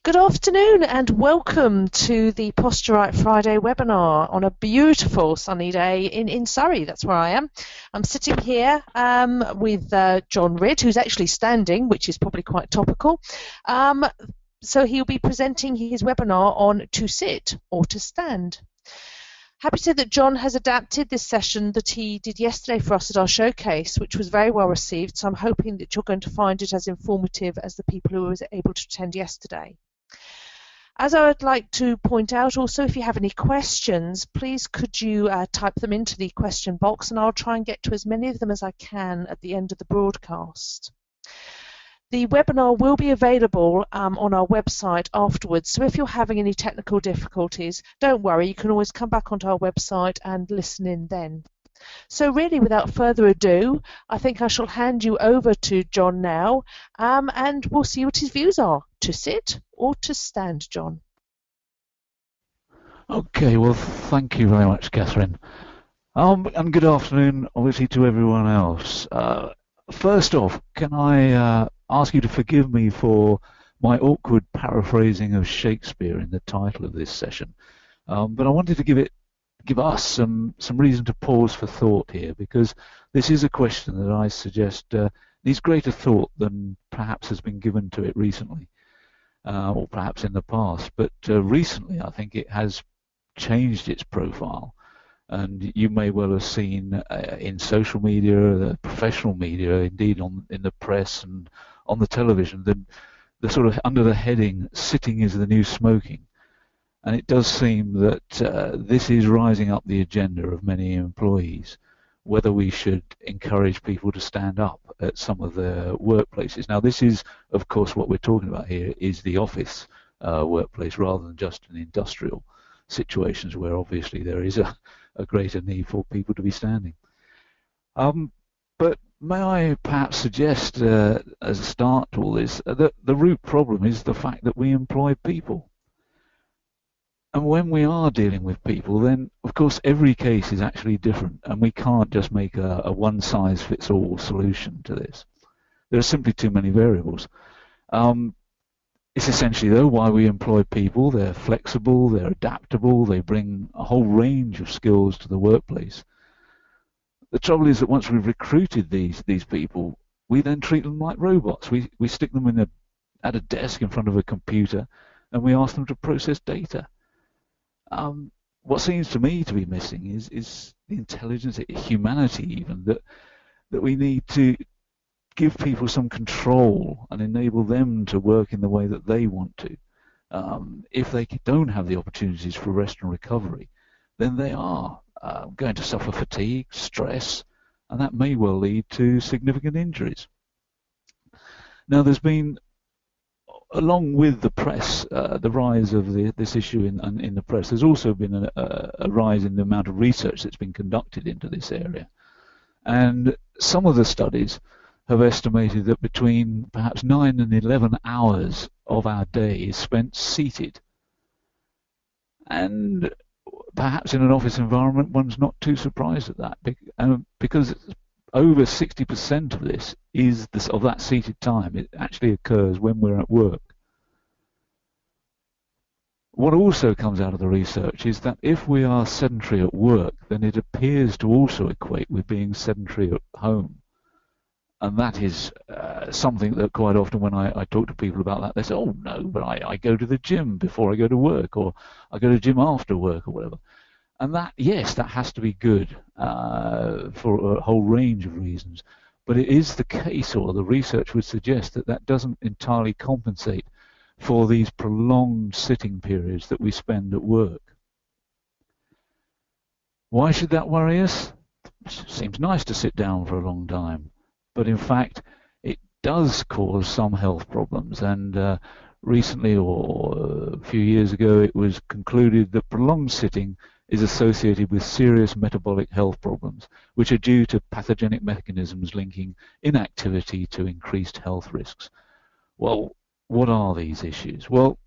Good afternoon and welcome to the Posturite Friday webinar on a beautiful sunny day in Surrey. That's where I am. I'm sitting here with John Ridd, who's actually standing, which is probably quite topical. So he'll be presenting his webinar on to sit or to stand. Happy to say that John has adapted this session that he did yesterday for us at our showcase, which was very well received. So I'm hoping that you're going to find it as informative as the people who were able to attend yesterday. As I would like to point out also, if you have any questions, please could you type them into the question box, and I'll try and get to as many of them as I can at the end of the broadcast. The webinar will be available on our website afterwards, so if you're having any technical difficulties, don't worry, you can always come back onto our website and listen in then. So really, without further ado, I think I shall hand you over to John now, and we'll see what his views are. To sit or to stand, John? Okay, well, thank you very much, Catherine. And good afternoon, obviously, to everyone else. First off, can I ask you to forgive me for my awkward paraphrasing of Shakespeare in the title of this session? But I wanted to give us some reason to pause for thought here, because this is a question that I suggest needs greater thought than perhaps has been given to it recently, or perhaps in the past. But recently, I think it has changed its profile, and you may well have seen in social media, the professional media, indeed in the press and on the television, the sort of under the heading "Sitting is the new smoking." And it does seem that this is rising up the agenda of many employees, whether we should encourage people to stand up at some of their workplaces. Now, this is, of course, what we're talking about here is the office workplace, rather than just in industrial situations where obviously there is a greater need for people to be standing. But may I perhaps suggest, as a start to all this, that the root problem is the fact that we employ people. And when we are dealing with people, then of course every case is actually different, and we can't just make a one-size-fits-all solution to this. There are simply too many variables. It's essentially, though, why we employ people. They're flexible, they're adaptable, they bring a whole range of skills to the workplace. The trouble is that once we've recruited these people, we then treat them like robots. We stick them at a desk in front of a computer, and we ask them to process data. What seems to me to be missing is the intelligence, humanity even, that we need to give people some control and enable them to work in the way that they want to. If they don't have the opportunities for rest and recovery, then they are going to suffer fatigue, stress, and that may well lead to significant injuries. Now, there's been, along with the press, the rise of this issue in the press, there's also been a rise in the amount of research that's been conducted into this area. And some of the studies have estimated that between perhaps 9 and 11 hours of our day is spent seated. And perhaps in an office environment, one's not too surprised at that, because over 60% of this of that seated time, it actually occurs when we're at work. What also comes out of the research is that if we are sedentary at work, then it appears to also equate with being sedentary at home. And that is something that quite often when I talk to people about that, they say, oh no, but I go to the gym before I go to work, or I go to the gym after work, or whatever. And that, yes, that has to be good for a whole range of reasons. But it is the case, or the research would suggest, that that doesn't entirely compensate for these prolonged sitting periods that we spend at work. Why should that worry us? It seems nice to sit down for a long time. But in fact, it does cause some health problems. And recently, or a few years ago, it was concluded that prolonged sitting is associated with serious metabolic health problems, which are due to pathogenic mechanisms linking inactivity to increased health risks. Well, what are these issues? Well,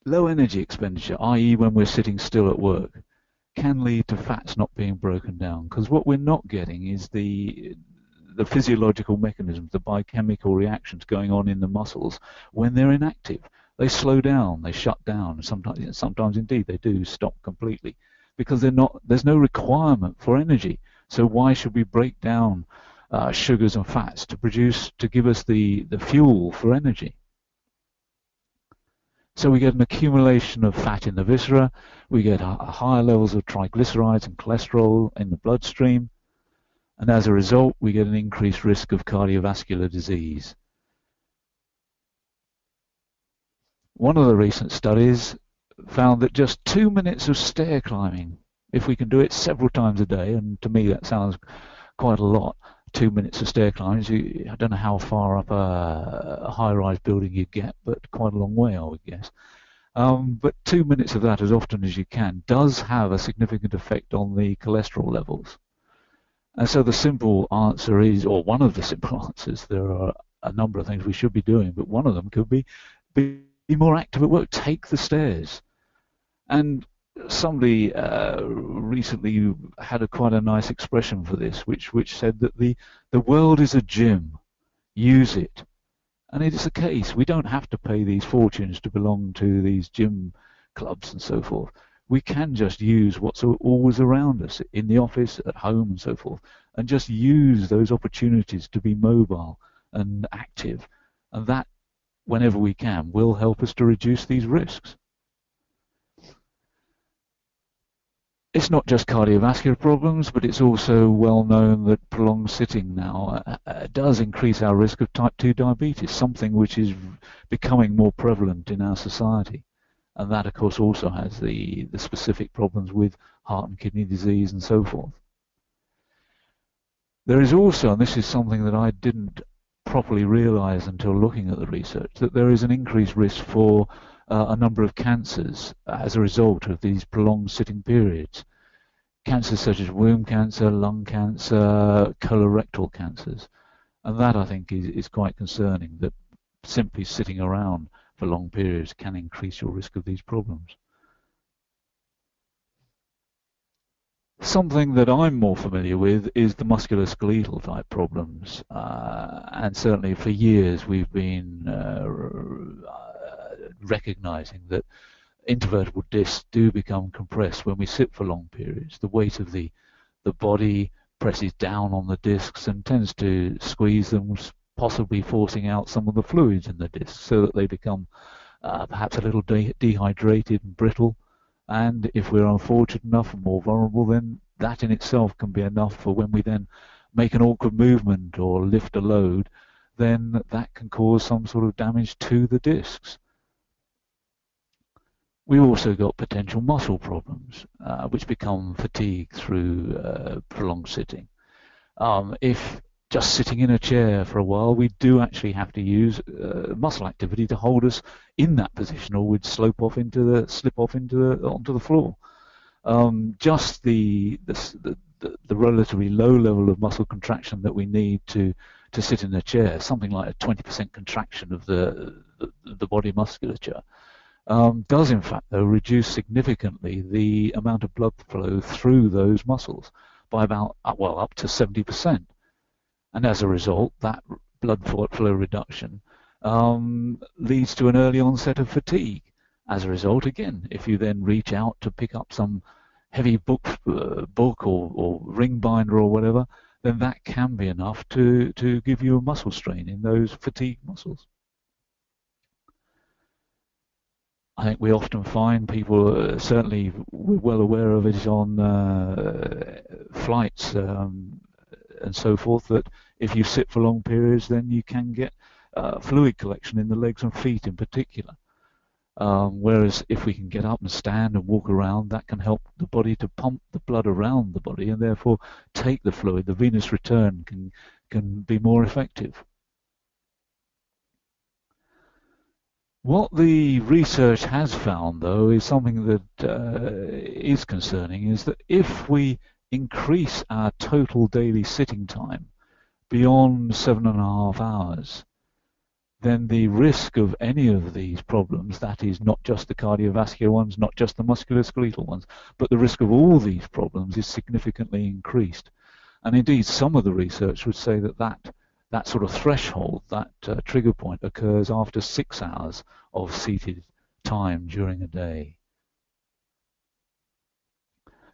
low energy expenditure, i.e. when we're sitting still at work, can lead to fats not being broken down, because what we're not getting is the the physiological mechanisms, the biochemical reactions going on in the muscles when they're inactive. They slow down, they shut down. Sometimes indeed they do stop completely because there's no requirement for energy. So why should we break down sugars and fats to give us the fuel for energy? So we get an accumulation of fat in the viscera, we get higher levels of triglycerides and cholesterol in the bloodstream, and as a result we get an increased risk of cardiovascular disease. One of the recent studies found that just 2 minutes of stair climbing, if we can do it several times a day, and to me that sounds quite a lot, 2 minutes of stair climbing. I don't know how far up a high-rise building you get, but quite a long way, I would guess. But 2 minutes of that as often as you can does have a significant effect on the cholesterol levels. And so the simple answer is, or one of the simple answers, there are a number of things we should be doing, but one of them could be more active at work, take the stairs. And somebody recently had quite a nice expression for this, which said that the world is a gym, use it. And it is the case. We don't have to pay these fortunes to belong to these gym clubs and so forth. We can just use what's always around us, in the office, at home and so forth, and just use those opportunities to be mobile and active. And that, whenever we can, will help us to reduce these risks. It's not just cardiovascular problems, but it's also well known that prolonged sitting now does increase our risk of type 2 diabetes, something which is becoming more prevalent in our society. And that, of course, also has the specific problems with heart and kidney disease and so forth. There is also, and this is something that I didn't properly realize until looking at the research, that there is an increased risk for a number of cancers as a result of these prolonged sitting periods. Cancers such as womb cancer, lung cancer, colorectal cancers. And that, I think, is quite concerning, that simply sitting around for long periods can increase your risk of these problems. Something that I'm more familiar with is the musculoskeletal type problems. And certainly for years we've been recognizing that intervertebral discs do become compressed when we sit for long periods. The weight of the body presses down on the discs and tends to squeeze them, possibly forcing out some of the fluids in the discs so that they become perhaps a little dehydrated and brittle. And if we're unfortunate enough and more vulnerable, then that in itself can be enough for when we then make an awkward movement or lift a load, then that can cause some sort of damage to the discs. We've also got potential muscle problems, which become fatigue through prolonged sitting. If just sitting in a chair for a while, we do actually have to use muscle activity to hold us in that position, or we'd slip off onto the floor. Just the relatively low level of muscle contraction that we need to sit in a chair, something like a 20% contraction of the body musculature, does in fact though reduce significantly the amount of blood flow through those muscles by about up to 70%. And as a result, that blood flow reduction leads to an early onset of fatigue. As a result, again, if you then reach out to pick up some heavy book or ring binder or whatever, then that can be enough to give you a muscle strain in those fatigued muscles. I think we often find people, certainly we're well aware of it on flights and so forth, that if you sit for long periods, then you can get fluid collection in the legs and feet in particular. Whereas if we can get up and stand and walk around, that can help the body to pump the blood around the body and therefore take the fluid. The venous return can be more effective. What the research has found, though, is something that is concerning, is that if we increase our total daily sitting time beyond 7.5 hours, then the risk of any of these problems, that is not just the cardiovascular ones, not just the musculoskeletal ones, but the risk of all these problems is significantly increased. And indeed, some of the research would say that that sort of threshold, that trigger point, occurs after 6 hours of seated time during a day.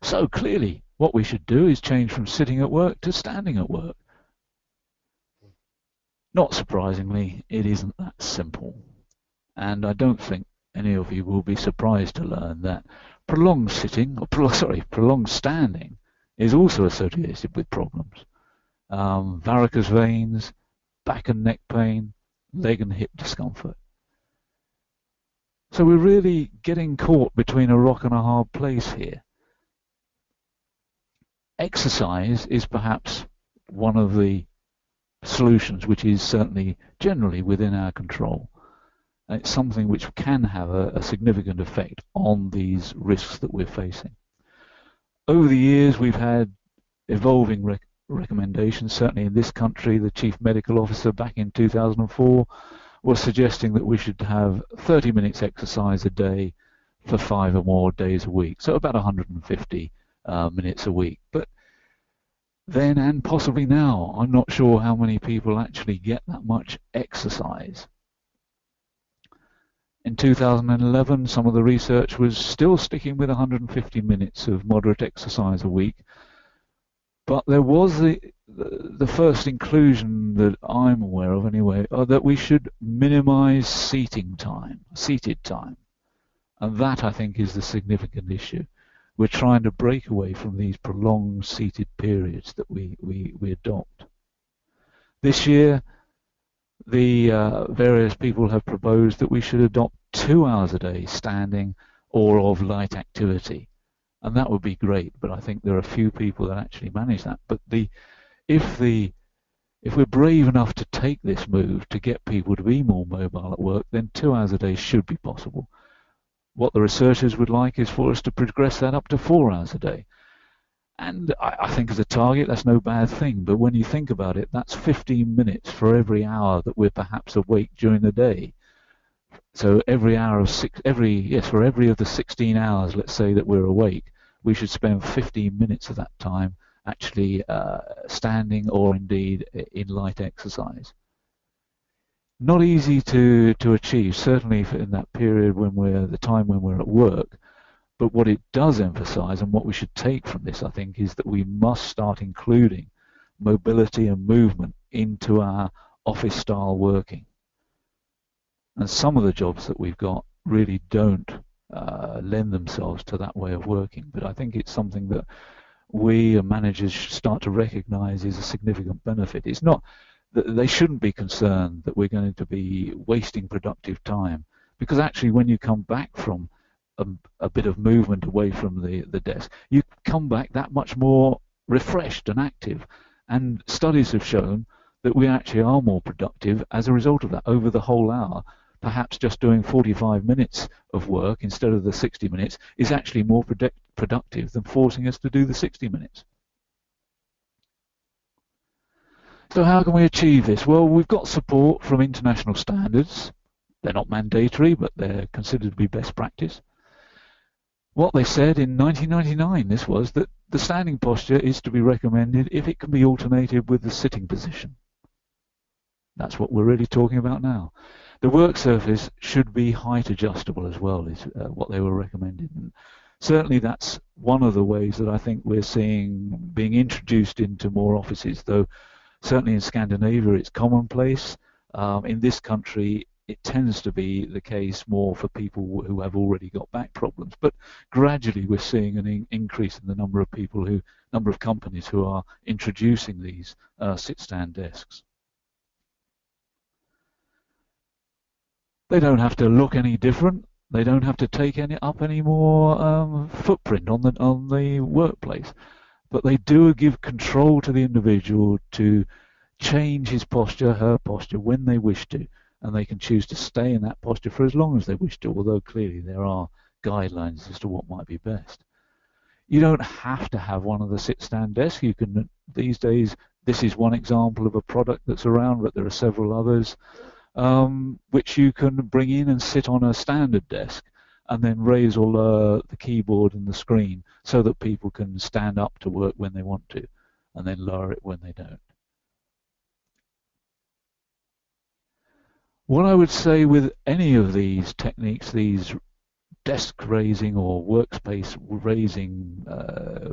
So clearly, what we should do is change from sitting at work to standing at work. Not surprisingly, it isn't that simple. And I don't think any of you will be surprised to learn that prolonged sitting, or prolonged standing, is also associated with problems. Varicose veins, back and neck pain, leg and hip discomfort. So we're really getting caught between a rock and a hard place here. Exercise is perhaps one of the solutions which is certainly generally within our control. It's something which can have a significant effect on these risks that we're facing. Over the years, we've had evolving recommendations. Certainly in this country, the Chief Medical Officer back in 2004 was suggesting that we should have 30 minutes exercise a day for 5 or more days a week, so about 150 minutes a week. But then, and possibly now, I'm not sure how many people actually get that much exercise. In 2011, some of the research was still sticking with 150 minutes of moderate exercise a week, but there was the first inclusion that I'm aware of anyway, that we should minimize seated time. And that, I think, is the significant issue. We're trying to break away from these prolonged seated periods that we adopt. This year, the various people have proposed that we should adopt 2 hours a day standing or of light activity. And that would be great, but I think there are a few people that actually manage that. But if we're brave enough to take this move to get people to be more mobile at work, then 2 hours a day should be possible. What the researchers would like is for us to progress that up to 4 hours a day. And I think as a target, that's no bad thing. But when you think about it, that's 15 minutes for every hour that we're perhaps awake during the day. So every hour of for every of the 16 hours, let's say, that we're awake, we should spend 15 minutes of that time actually standing or indeed in light exercise. Not easy to achieve, certainly in that period when the time when we're at work. But what it does emphasize, and what we should take from this, I think, is that we must start including mobility and movement into our office-style working. And some of the jobs that we've got really don't lend themselves to that way of working. But I think it's something that we and managers should start to recognize is a significant benefit. It's not that they shouldn't be concerned that we're going to be wasting productive time, because actually when you come back from a bit of movement away from the desk, you come back that much more refreshed and active. And studies have shown that we actually are more productive as a result of that over the whole hour. Perhaps just doing 45 minutes of work instead of the 60 minutes is actually more productive than forcing us to do the 60 minutes. So how can we achieve this? Well, we've got support from international standards. They're not mandatory, but they're considered to be best practice. What they said in 1999, this was that the standing posture is to be recommended if it can be alternated with the sitting position. That's what we're really talking about now. The work surface should be height adjustable as well, is what they were recommending. And certainly that's one of the ways that I think we're seeing being introduced into more offices, though certainly in Scandinavia it's commonplace. In this country it tends to be the case more for people who have already got back problems. But gradually we're seeing an increase in the number of companies who are introducing these sit-stand desks. They don't have to look any different. They don't have to take up any more footprint on the workplace. But they do give control to the individual to change his posture, her posture, when they wish to. And they can choose to stay in that posture for as long as they wish to, although clearly there are guidelines as to what might be best. You don't have to have one of the sit-stand desks. You can, these days, this is one example of a product that's around, but there are several others. Which you can bring in and sit on a standard desk and then raise all the keyboard and the screen so that people can stand up to work when they want to. and then lower it when they don't. What I would say with any of these techniques, these desk raising or workspace raising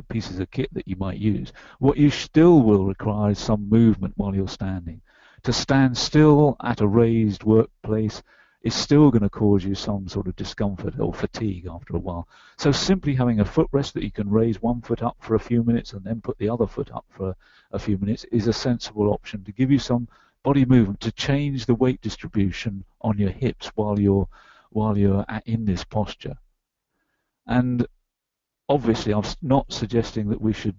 pieces of kit that you might use, what you still will require is some movement while you're standing. To stand still at a raised workplace is still going to cause you some sort of discomfort or fatigue after a while. So simply having a footrest that you can raise one foot up for a few minutes and then put the other foot up for a few minutes is a sensible option to give you some body movement, to change the weight distribution on your hips while you're in this posture. And obviously, I'm not suggesting that we should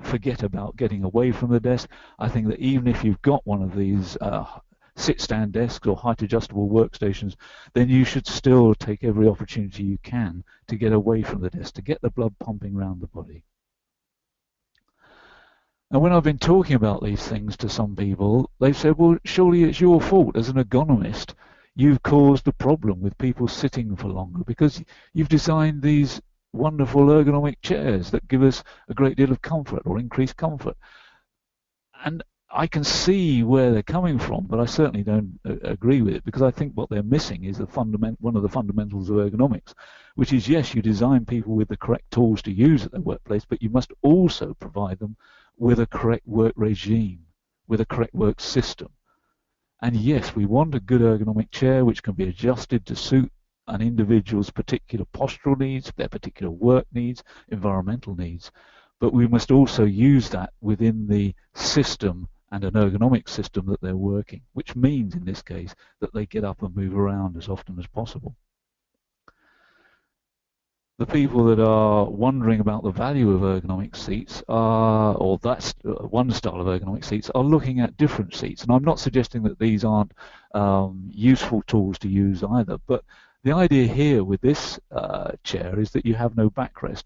forget about getting away from the desk. I think that even if you've got one of these sit-stand desks or height-adjustable workstations, then you should still take every opportunity you can to get away from the desk, to get the blood pumping around the body. And when I've been talking about these things to some people, they've said, well, surely it's your fault as an ergonomist. You've caused the problem with people sitting for longer because you've designed these wonderful ergonomic chairs that give us a great deal of comfort or increased comfort. And I can see where they're coming from, but I certainly don't agree with it, because I think what they're missing is one of the fundamentals of ergonomics, which is, yes, you design people with the correct tools to use at their workplace, but you must also provide them with a correct work regime, with a correct work system. And yes, we want a good ergonomic chair which can be adjusted to suit an individual's particular postural needs, their particular work needs, environmental needs. But we must also use that within the system and an ergonomic system that they're working, which means in this case that they get up and move around as often as possible. The people that are wondering about the value of ergonomic seats are, or that's one style of ergonomic seats, are looking at different seats. And I'm not suggesting that these aren't useful tools to use either, but the idea here with this chair is that you have no backrest.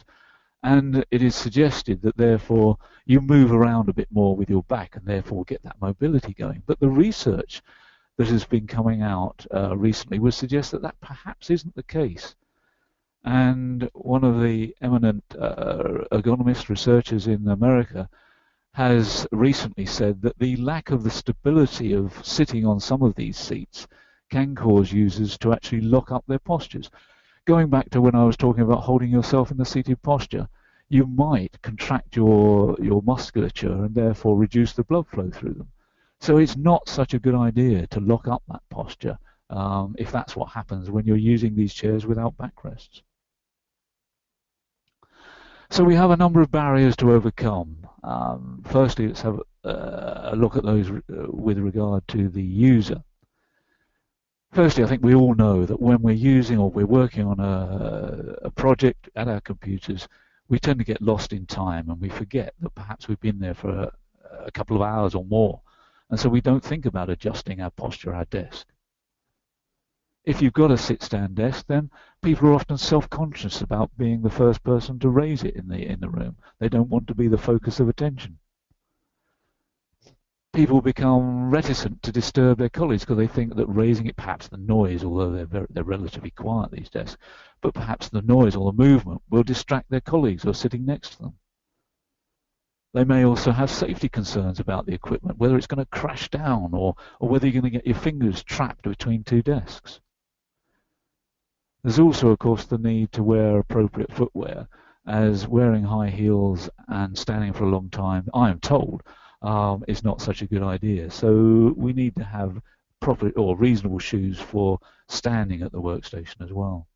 And it is suggested that therefore you move around a bit more with your back and therefore get that mobility going. But the research that has been coming out recently would suggest that that perhaps isn't the case. And one of the eminent ergonomist researchers in America has recently said that the lack of the stability of sitting on some of these seats can cause users to actually lock up their postures. Going back to when I was talking about holding yourself in the seated posture, you might contract your musculature and therefore reduce the blood flow through them. So it's not such a good idea to lock up that posture if that's what happens when you're using these chairs without backrests. So we have a number of barriers to overcome. Firstly, let's have a look at those with regard to the user. Firstly, I think we all know that when we're using or we're working on a project at our computers, we tend to get lost in time and we forget that perhaps we've been there for a couple of hours or more. And so we don't think about adjusting our posture, our desk. If you've got a sit-stand desk, then people are often self-conscious about being the first person to raise it in the room. They don't want to be the focus of attention. People become reticent to disturb their colleagues because they think that raising it, perhaps the noise, although they're relatively quiet, these desks, but perhaps the noise or the movement will distract their colleagues who are sitting next to them. They may also have safety concerns about the equipment, whether it's going to crash down or whether you're going to get your fingers trapped between two desks. There's also, of course, the need to wear appropriate footwear, as wearing high heels and standing for a long time, I am told, is not such a good idea. So we need to have proper or reasonable shoes for standing at the workstation as well.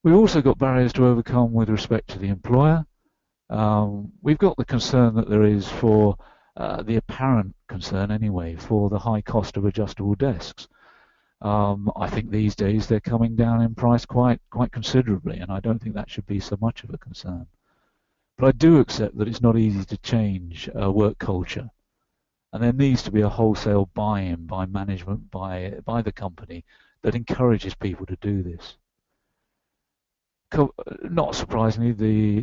We've also got barriers to overcome with respect to the employer. We've got the concern that there is for the apparent concern anyway for the high cost of adjustable desks. I think these days they're coming down in price quite considerably, and I don't think that should be so much of a concern. But I do accept that it's not easy to change work culture, and there needs to be a wholesale buy-in by management, by the company, that encourages people to do this. Not surprisingly,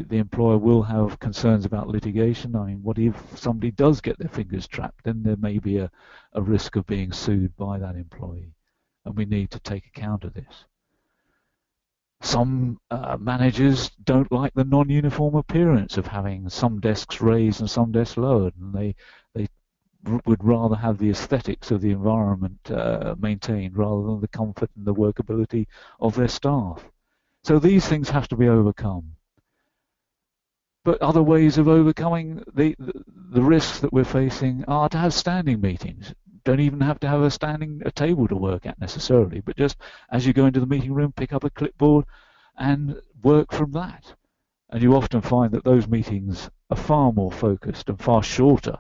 the employer will have concerns about litigation. I mean, what if somebody does get their fingers trapped? Then there may be a risk of being sued by that employee, and we need to take account of this. Some managers don't like the non-uniform appearance of having some desks raised and some desks lowered, and they would rather have the aesthetics of the environment maintained rather than the comfort and the workability of their staff. So these things have to be overcome. But other ways of overcoming the risks that we're facing are to have standing meetings. Don't even have to have a table to work at necessarily, but just as you go into the meeting room, pick up a clipboard and work from that. And you often find that those meetings are far more focused and far shorter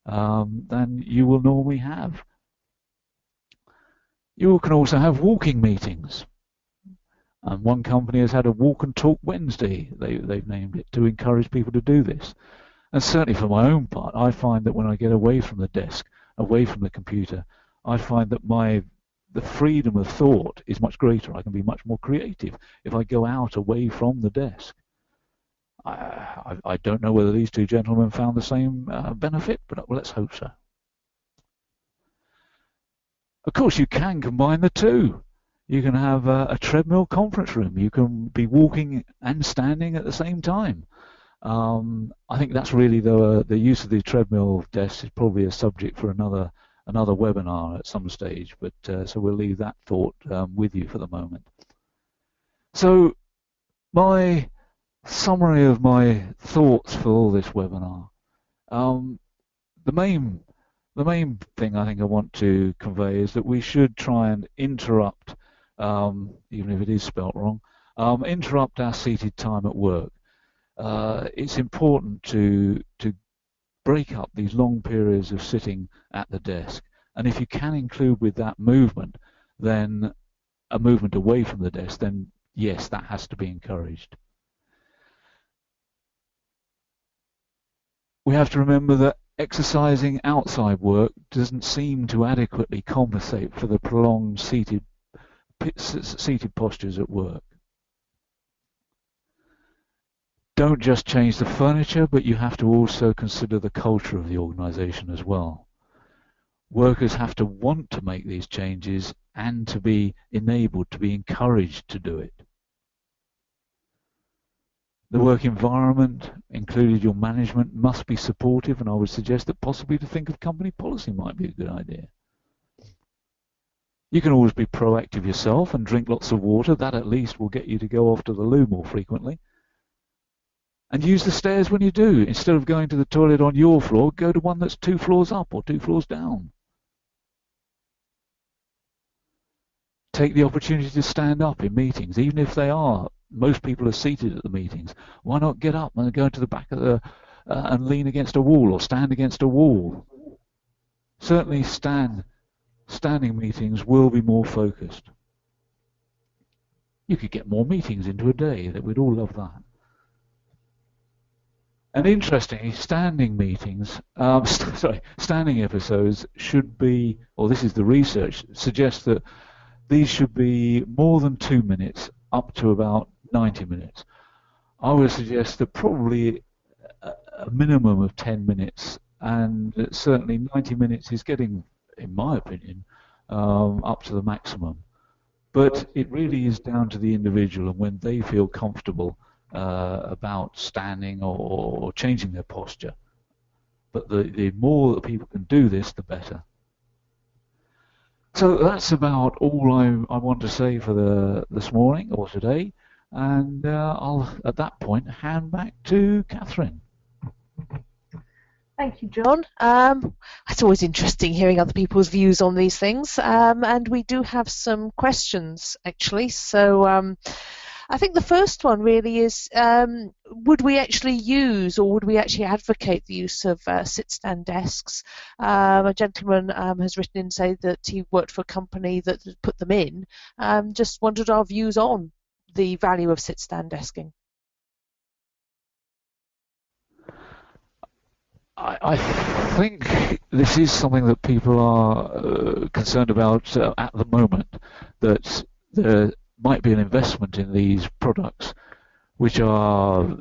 than you will normally have. You can also have walking meetings. And one company has had a walk and talk Wednesday, they've named it, to encourage people to do this. And certainly for my own part, I find that when I get away from the desk, away from the computer, I find that the freedom of thought is much greater. I can be much more creative if I go out away from the desk. I don't know whether these two gentlemen found the same benefit, but let's hope so. Of course, you can combine the two. You can have a treadmill conference room. You can be walking and standing at the same time. I think that's really the use of the treadmill desk is probably a subject for another webinar at some stage. But so we'll leave that thought with you for the moment. So my summary of my thoughts for all this webinar. The main thing I think I want to convey is that we should try and interrupt, even if it is spelt wrong, interrupt our seated time at work. It's important to break up these long periods of sitting at the desk, and if you can include with that movement, then a movement away from the desk, then yes, that has to be encouraged. We have to remember that exercising outside work doesn't seem to adequately compensate for the prolonged seated postures at work. Don't just change the furniture, but you have to also consider the culture of the organization as well. Workers have to want to make these changes and to be enabled, to be encouraged to do it. The work environment, including your management, must be supportive, and I would suggest that possibly to think of company policy might be a good idea. You can always be proactive yourself and drink lots of water. That at least will get you to go off to the loo more frequently. And use the stairs when you do. Instead of going to the toilet on your floor, go to one that's 2 floors up or 2 floors down. Take the opportunity to stand up in meetings, even if most people are seated at the meetings. Why not get up and go to the back of the and lean against a wall or stand against a wall? Certainly standing meetings will be more focused. You could get more meetings into a day. That we'd all love that. And interestingly, standing meetings, standing episodes should be, or this is the research, suggests that these should be more than 2 minutes, up to about 90 minutes. I would suggest that probably a minimum of 10 minutes, and certainly 90 minutes is getting, in my opinion, up to the maximum. But it really is down to the individual and when they feel comfortable about standing or changing their posture. But the more that people can do this, the better. So that's about all I want to say for this morning or today, and I'll at that point hand back to Catherine. Thank you, John. It's always interesting hearing other people's views on these things, and we do have some questions actually. So I think the first one really is, would we actually use or would we actually advocate the use of sit-stand desks? A gentleman has written in to say that he worked for a company that put them in. Just wondered our views on the value of sit-stand desking. I think this is something that people are concerned about at the moment, that there might be an investment in these products which are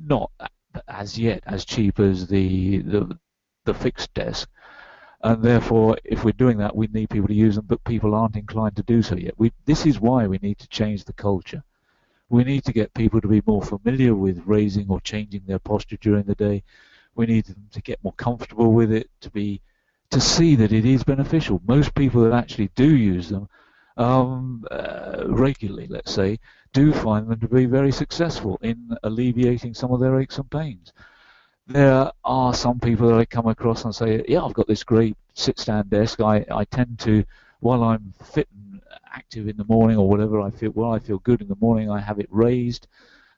not as yet as cheap as the fixed desk. And therefore, if we're doing that, we need people to use them, but people aren't inclined to do so yet. This is why we need to change the culture. We need to get people to be more familiar with raising or changing their posture during the day. We need them to get more comfortable with it, to see that it is beneficial. Most people that actually do use them regularly, let's say, do find them to be very successful in alleviating some of their aches and pains. There are some people that I come across and say, yeah, I've got this great sit-stand desk. I tend to, while I'm fit and active in the morning or whatever, I feel good in the morning, I have it raised.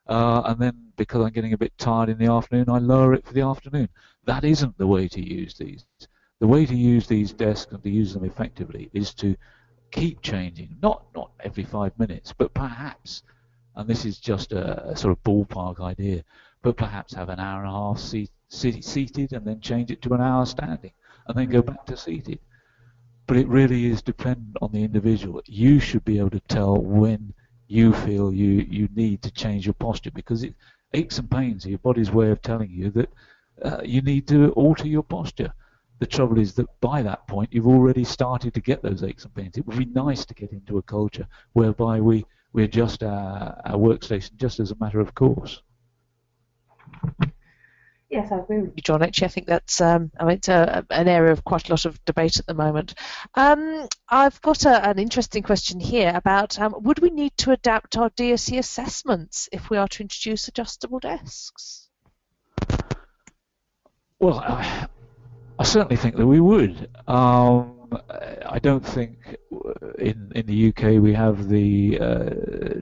And then because I'm getting a bit tired in the afternoon, I lower it for the afternoon. That isn't the way to use these. The way to use these desks and to use them effectively is to keep changing, not every 5 minutes, but perhaps, and this is just a sort of ballpark idea, but perhaps have an hour and a half seated and then change it to an hour standing and then go back to seated. But it really is dependent on the individual. You should be able to tell when you feel you need to change your posture, because aches and pains are your body's way of telling you that you need to alter your posture. The trouble is that by that point you've already started to get those aches and pains. It would be nice to get into a culture whereby we adjust our workstation just as a matter of course. Yes, I agree with you, John. Actually, I think that's it's an area of quite a lot of debate at the moment. I've got an interesting question here about would we need to adapt our DSE assessments if we are to introduce adjustable desks? Well, I certainly think that we would. I don't think in the UK we have the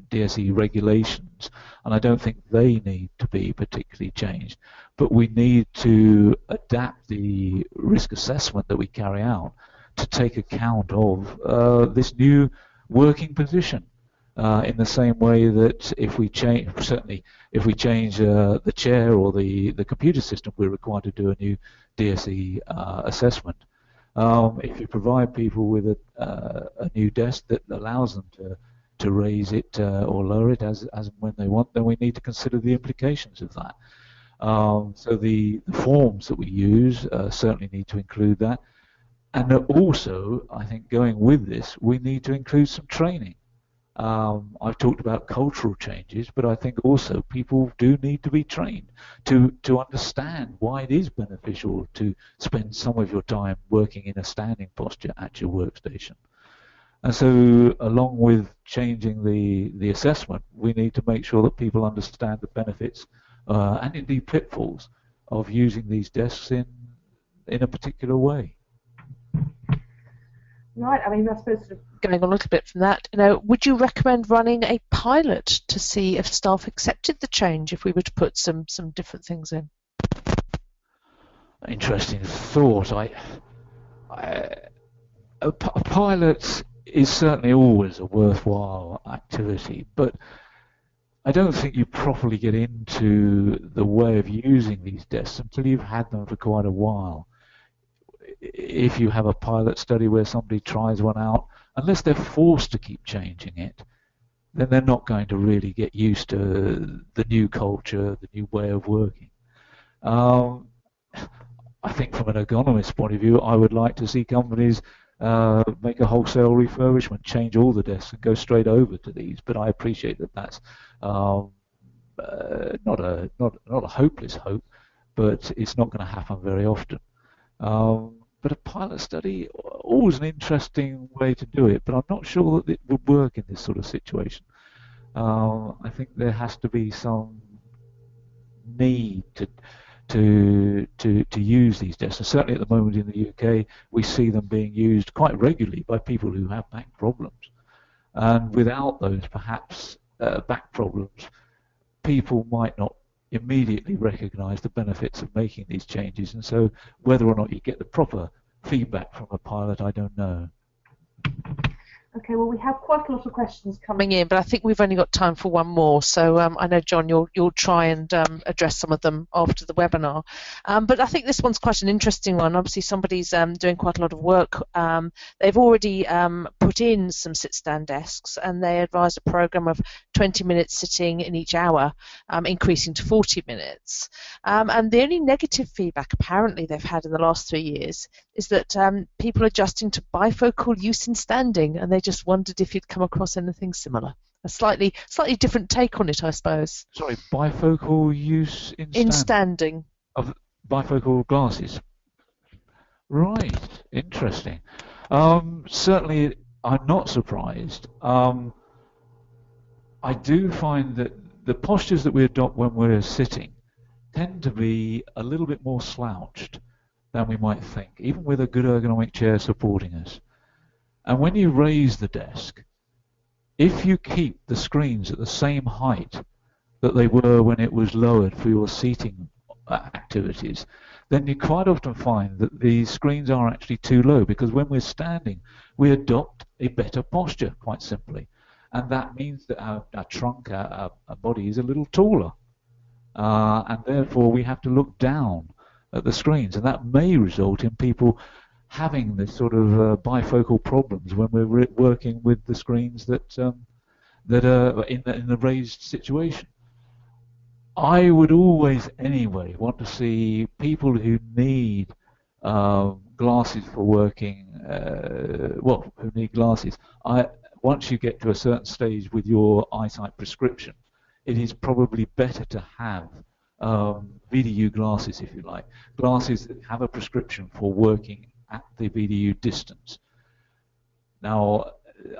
DSE regulations, and I don't think they need to be particularly changed. But we need to adapt the risk assessment that we carry out to take account of this new working position. In the same way that if we change, certainly if we change the chair or the computer system, we're required to do a new DSE assessment. If you provide people with a new desk that allows them to raise it or lower it as and when they want, then we need to consider the implications of that. So the forms that we use certainly need to include that. And also, I think going with this, we need to include some training. I've talked about cultural changes, but I think also people do need to be trained to understand why it is beneficial to spend some of your time working in a standing posture at your workstation. And so along with changing the assessment, we need to make sure that people understand the benefits and indeed pitfalls of using these desks in a particular way. Right, I mean, I suppose sort of going on a little bit from that, would you recommend running a pilot to see if staff accepted the change if we were to put some different things in? Interesting thought. A pilot is certainly always a worthwhile activity, but I don't think you properly get into the way of using these desks until you've had them for quite a while. If you have a pilot study where somebody tries one out, unless they're forced to keep changing it, then they're not going to really get used to the new culture, the new way of working. I think from an ergonomist point of view, I would like to see companies make a wholesale refurbishment, change all the desks and go straight over to these. But I appreciate that that's not a hopeless hope, but it's not going to happen very often. But a pilot study, always an interesting way to do it, but I'm not sure that it would work in this sort of situation. I think there has to be some need to use these desks. And certainly at the moment in the UK, we see them being used quite regularly by people who have back problems. And without those, perhaps, back problems, people might not immediately recognize the benefits of making these changes, and so whether or not you get the proper feedback from a pilot, I don't know. Okay, well, we have quite a lot of questions coming in, but I think we've only got time for one more. So I know, John, you'll try and address some of them after the webinar. But I think this one's quite an interesting one. Obviously, somebody's doing quite a lot of work. They've already put in some sit-stand desks, and they advised a program of 20 minutes sitting in each hour, increasing to 40 minutes. And the only negative feedback apparently they've had in the last 3 years is that people adjusting to bifocal use in standing, and they just wondered if you'd come across anything similar. A slightly different take on it, I suppose. Sorry, bifocal use In standing. of bifocal glasses. Right, interesting. Certainly, I'm not surprised. I do find that the postures that we adopt when we're sitting tend to be a little bit more slouched than we might think, even with a good ergonomic chair supporting us. And when you raise the desk, if you keep the screens at the same height that they were when it was lowered for your seating activities, then you quite often find that the screens are actually too low, because when we're standing, we adopt a better posture, quite simply. And that means that our trunk, our body is a little taller. And therefore we have to look down at the screens. And that may result in people having this sort of bifocal problems when we're working with the screens that are in the raised situation. I would always, anyway, want to see people who need glasses for working, who need glasses. Once you get to a certain stage with your eyesight prescription, it is probably better to have VDU glasses, if you like, glasses that have a prescription for working at the VDU distance. Now,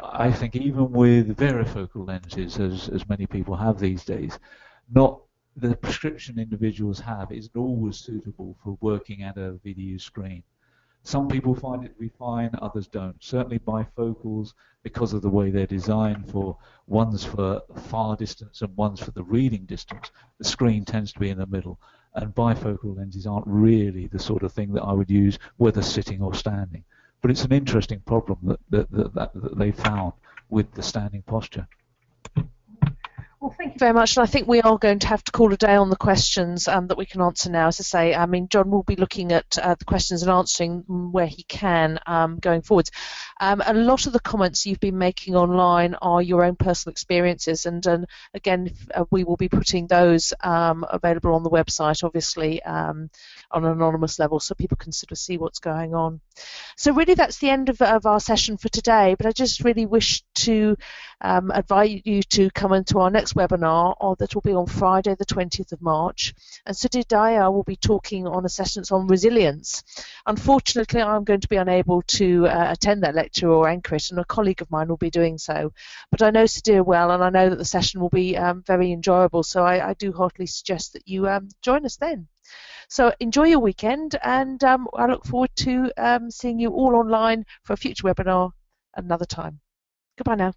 I think even with varifocal lenses, as many people have these days, not the prescription individuals have isn't always suitable for working at a VDU screen. Some people find it to be fine, others don't. Certainly bifocals, because of the way they're designed, for one's for far distance and one's for the reading distance, the screen tends to be in the middle. And bifocal lenses aren't really the sort of thing that I would use, whether sitting or standing. But it's an interesting problem that they found with the standing posture. Well, thank you very much. And I think we are going to have to call a day on the questions that we can answer now. As I say, I mean, John will be looking at the questions and answering where he can going forwards. A lot of the comments you've been making online are your own personal experiences. And again, we will be putting those available on the website, obviously, on an anonymous level, so people can sort of see what's going on. So really, that's the end of our session for today. But I just really wish to invite you to come into our next webinar that will be on Friday the 20th of March, and Sudhir Daya will be talking on a session on resilience. Unfortunately, I'm going to be unable to attend that lecture or anchor it, and a colleague of mine will be doing so, but I know Sudhir well, and I know that the session will be very enjoyable, so I do heartily suggest that you join us then. So enjoy your weekend, and I look forward to seeing you all online for a future webinar another time. Goodbye now.